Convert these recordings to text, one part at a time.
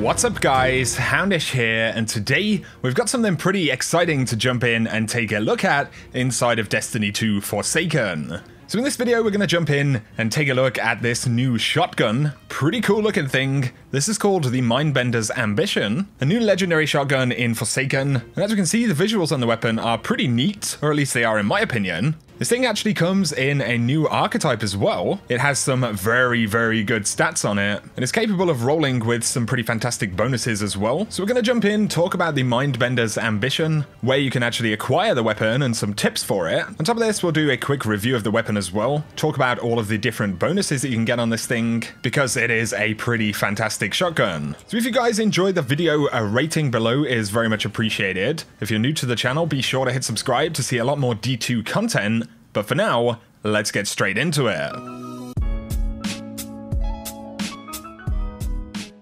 What's up guys, Houndish here, and today we've got something pretty exciting to jump in and take a look at inside of Destiny 2 Forsaken. So in this video we're going to jump in and take a look at this new shotgun. Pretty cool looking thing. This is called the Mindbender's Ambition, a new legendary shotgun in Forsaken. And as you can see, the visuals on the weapon are pretty neat, or at least they are in my opinion. This thing actually comes in a new archetype as well. It has some very good stats on it, and it's capable of rolling with some pretty fantastic bonuses as well. So we're going to jump in, talk about the Mindbender's Ambition, where you can actually acquire the weapon and some tips for it. On top of this, we'll do a quick review of the weapon as well, talk about all of the different bonuses that you can get on this thing, because it is a pretty fantastic shotgun. So if you guys enjoyed the video, a rating below is very much appreciated. If you're new to the channel, be sure to hit subscribe to see a lot more D2 content. But for now, let's get straight into it.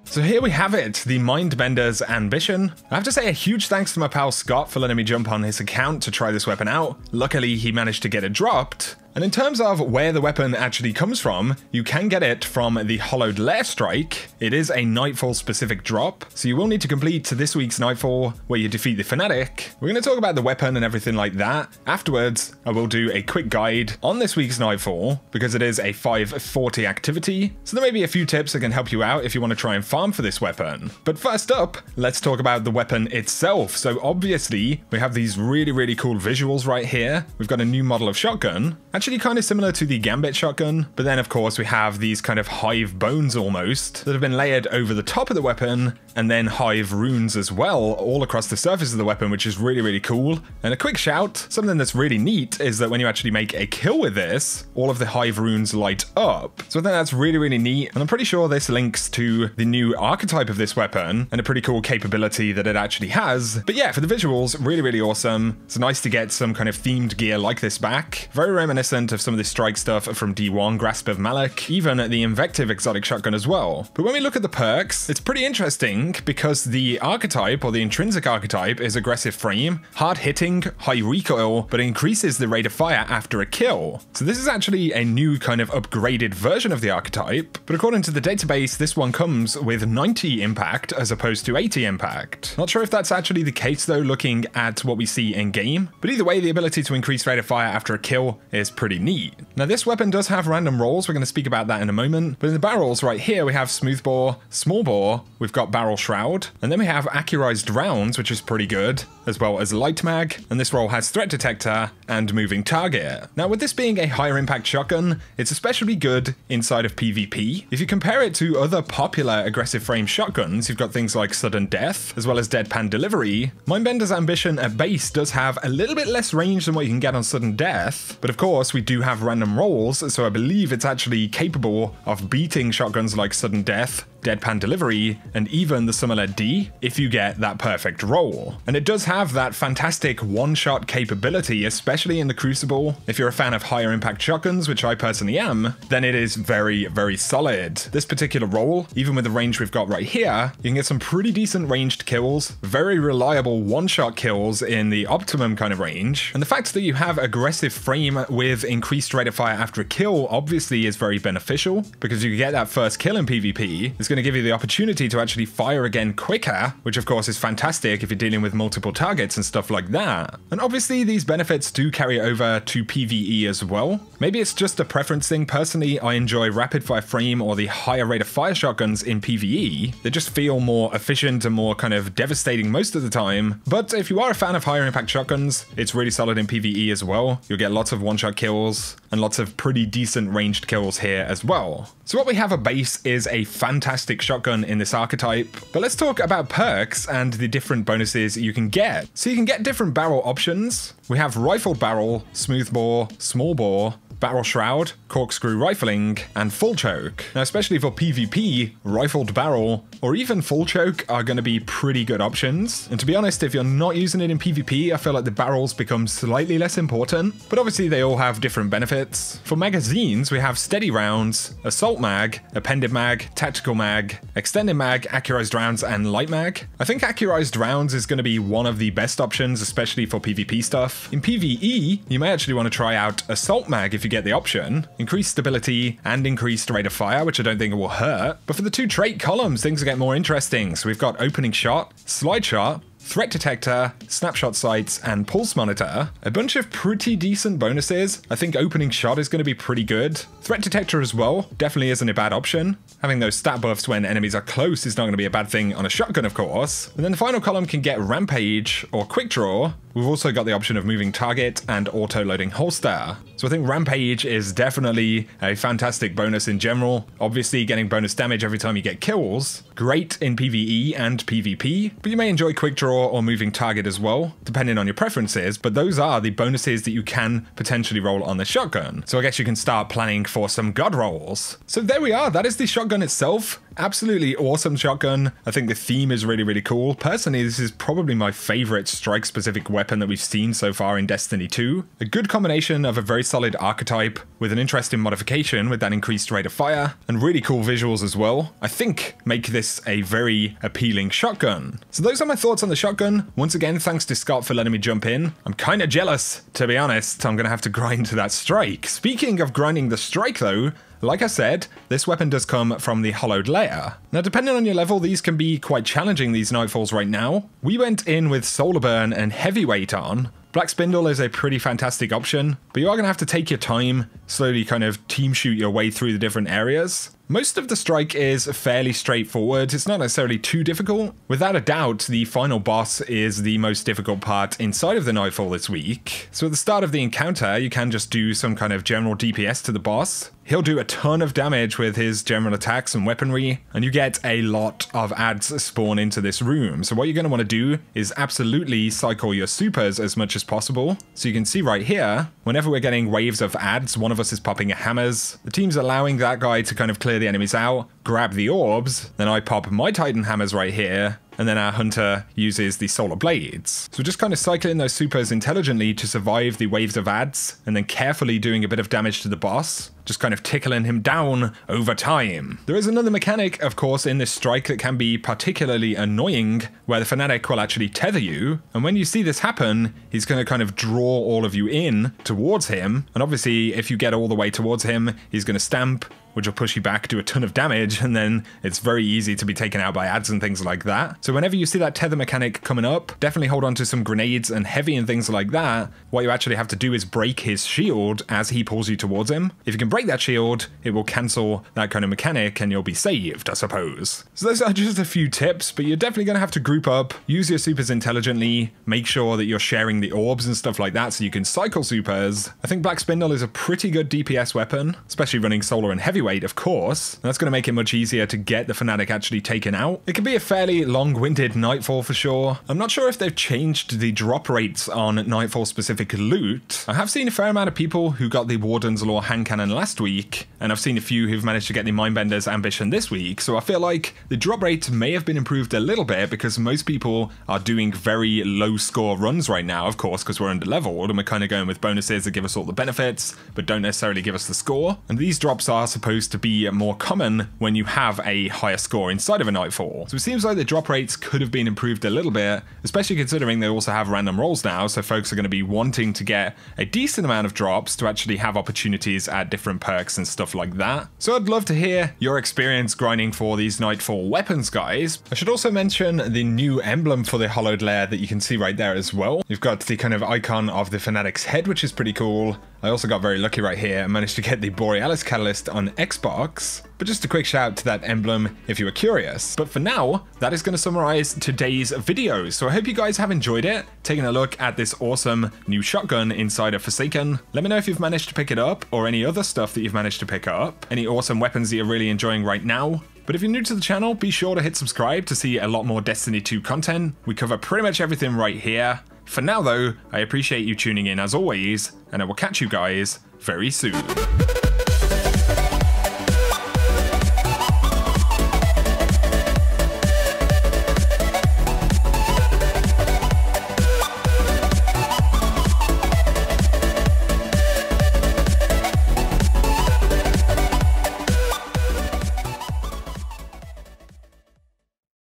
So here we have it, the Mindbender's Ambition. I have to say a huge thanks to my pal Scott for letting me jump on his account to try this weapon out. Luckily, he managed to get it dropped. And in terms of where the weapon actually comes from, you can get it from the Hollowed Lair Strike. It is a Nightfall specific drop, so you will need to complete this week's Nightfall, where you defeat the Fanatic. We're going to talk about the weapon and everything like that. Afterwards, I will do a quick guide on this week's Nightfall, because it is a 540 activity, so there may be a few tips that can help you out if you want to try and farm for this weapon. But first up, let's talk about the weapon itself. So obviously, we have these really cool visuals right here. We've got a new model of shotgun. Actually kind of similar to the Gambit shotgun, but then of course we have these kind of hive bones almost that have been layered over the top of the weapon, and then hive runes as well all across the surface of the weapon, which is really cool. And a quick shout, something that's really neat is that when you actually make a kill with this, all of the hive runes light up. So I think that's really neat, and I'm pretty sure this links to the new archetype of this weapon and a pretty cool capability that it actually has. But yeah, for the visuals, really awesome. It's nice to get some kind of themed gear like this back. Very reminiscent of some of the Srike stuff from D1, Grasp of Malak, even the Invective exotic shotgun as well. But when we look at the perks, it's pretty interesting because the archetype, or the intrinsic archetype, is aggressive frame, hard hitting, high recoil, but increases the rate of fire after a kill. So this is actually a new kind of upgraded version of the archetype, but according to the database, this one comes with 90 impact as opposed to 80 impact. Not sure if that's actually the case though, looking at what we see in game, but either way, the ability to increase rate of fire after a kill is pretty neat. Now this weapon does have random rolls, we're going to speak about that in a moment, but in the barrels right here we have smooth bore, small bore, we've got barrel shroud, and then we have accurized rounds, which is pretty good, as well as light mag, and this roll has threat detector and moving target. Now with this being a higher impact shotgun, it's especially good inside of PvP. If you compare it to other popular aggressive frame shotguns, you've got things like sudden death, as well as deadpan delivery. Mindbender's Ambition at base does have a little bit less range than what you can get on sudden death, but of course we do have random rolls, so I believe it's actually capable of beating shotguns like sudden death, deadpan delivery, and even the similar D if you get that perfect roll. And it does have that fantastic one-shot capability, especially in the Crucible. If you're a fan of higher impact shotguns, which I personally am, then it is very solid. This particular roll, even with the range we've got right here, you can get some pretty decent ranged kills, very reliable one-shot kills in the optimum kind of range. And the fact that you have aggressive frame with increased rate of fire after a kill obviously is very beneficial, because you get that first kill in PvP. It's going to give you the opportunity to actually fire again quicker, which of course is fantastic if you're dealing with multiple targets and stuff like that. And obviously these benefits do carry over to PvE as well. Maybe it's just a preference thing. Personally, I enjoy rapid fire frame or the higher rate of fire shotguns in PvE. They just feel more efficient and more kind of devastating most of the time. But if you are a fan of higher impact shotguns, it's really solid in PvE as well. You'll get lots of one-shot kills and lots of pretty decent ranged kills here as well. So what we have at base is a fantastic shotgun in this archetype, but let's talk about perks and the different bonuses you can get. So you can get different barrel options. We have rifled barrel, smooth bore, small bore, barrel shroud, corkscrew rifling, and full choke. Now, especially for PvP, rifled barrel or even full choke are going to be pretty good options. And to be honest, if you're not using it in PvP, I feel like the barrels become slightly less important, but obviously they all have different benefits. For magazines, we have steady rounds, assault mag, appended mag, tactical mag, extended mag, accurized rounds, and light mag. I think accurized rounds is going to be one of the best options, especially for PvP stuff. In PvE, you may actually want to try out assault mag if you get the option. Increased stability and increased rate of fire, which I don't think will hurt. But for the 2 trait columns, things get more interesting. So we've got opening shot, slide shot, threat detector, snapshot sights, and pulse monitor. A bunch of pretty decent bonuses. I think opening shot is going to be pretty good. Threat detector as well definitely isn't a bad option. Having those stat buffs when enemies are close is not going to be a bad thing on a shotgun, of course. And then the final column can get rampage or quick draw. We've also got the option of moving target and auto-loading holster. So I think Rampage is definitely a fantastic bonus in general. Obviously getting bonus damage every time you get kills. Great in PvE and PvP, but you may enjoy quick draw or moving target as well, depending on your preferences, but those are the bonuses that you can potentially roll on the shotgun. So I guess you can start planning for some god rolls. So there we are, that is the shotgun itself. Absolutely awesome shotgun. I think the theme is really, really cool. Personally, this is probably my favorite strike-specific weapon that we've seen so far in Destiny 2. A good combination of a very solid archetype with an interesting modification with that increased rate of fire and really cool visuals as well, I think make this a very appealing shotgun. So those are my thoughts on the shotgun. Once again, thanks to Scott for letting me jump in. I'm kind of jealous, to be honest. I'm going to have to grind to that strike. Speaking of grinding the strike though, like I said, this weapon does come from the hollowed layer. Now, depending on your level, these can be quite challenging, these Nightfalls right now. We went in with Solar Burn and Heavyweight on. Black Spindle is a pretty fantastic option, but you are going to have to take your time, slowly kind of team shoot your way through the different areas. Most of the strike is fairly straightforward. It's not necessarily too difficult. Without a doubt, the final boss is the most difficult part inside of the Nightfall this week. So at the start of the encounter, you can just do some kind of general DPS to the boss. He'll do a ton of damage with his general attacks and weaponry, and you get a lot of adds spawn into this room. So what you're going to want to do is absolutely cycle your supers as much as possible. So you can see right here, whenever we're getting waves of adds, one of us is popping hammers. The team's allowing that guy to kind of clear the enemies out, grab the orbs, then I pop my Titan hammers right here, and then our hunter uses the solar blades. So we're just kind of cycling those supers intelligently to survive the waves of adds, and then carefully doing a bit of damage to the boss, just kind of tickling him down over time. There is another mechanic, of course, in this strike that can be particularly annoying, where the Fanatic will actually tether you, and when you see this happen, he's going to kind of draw all of you in towards him, and obviously if you get all the way towards him, he's going to stamp, which will push you back, do a ton of damage, and then it's very easy to be taken out by adds and things like that. So whenever you see that tether mechanic coming up, definitely hold on to some grenades and heavy and things like that. What you actually have to do is break his shield as he pulls you towards him. If you can break that shield, it will cancel that kind of mechanic and you'll be saved, I suppose. So those are just a few tips, but you're definitely going to have to group up, use your supers intelligently, make sure that you're sharing the orbs and stuff like that so you can cycle supers. I think Black Spindle is a pretty good DPS weapon, especially running solar and heavy weight, of course. That's going to make it much easier to get the Fanatic actually taken out. It can be a fairly long-winded Nightfall for sure. I'm not sure if they've changed the drop rates on Nightfall-specific loot. I have seen a fair amount of people who got the Warden's Law hand cannon last week, and I've seen a few who've managed to get the Mindbender's Ambition this week, so I feel like the drop rate may have been improved a little bit because most people are doing very low score runs right now, of course, because we're under-leveled, and we're kind of going with bonuses that give us all the benefits, but don't necessarily give us the score. And these drops are supposed to be more common when you have a higher score inside of a Nightfall. So it seems like the drop rates could have been improved a little bit, especially considering they also have random rolls now, so folks are going to be wanting to get a decent amount of drops to actually have opportunities at different perks and stuff like that. So I'd love to hear your experience grinding for these Nightfall weapons, guys. I should also mention the new emblem for the hollowed layer that you can see right there as well. You've got the kind of icon of the Fanatic's head, which is pretty cool. I also got very lucky right here and managed to get the Borealis Catalyst on Xbox. But just a quick shout out to that emblem if you were curious. But for now, that is going to summarize today's video. So I hope you guys have enjoyed it, taking a look at this awesome new shotgun inside of Forsaken. Let me know if you've managed to pick it up or any other stuff that you've managed to pick up. Any awesome weapons that you're really enjoying right now. But if you're new to the channel, be sure to hit subscribe to see a lot more Destiny 2 content. We cover pretty much everything right here. For now though, I appreciate you tuning in as always, and I will catch you guys very soon.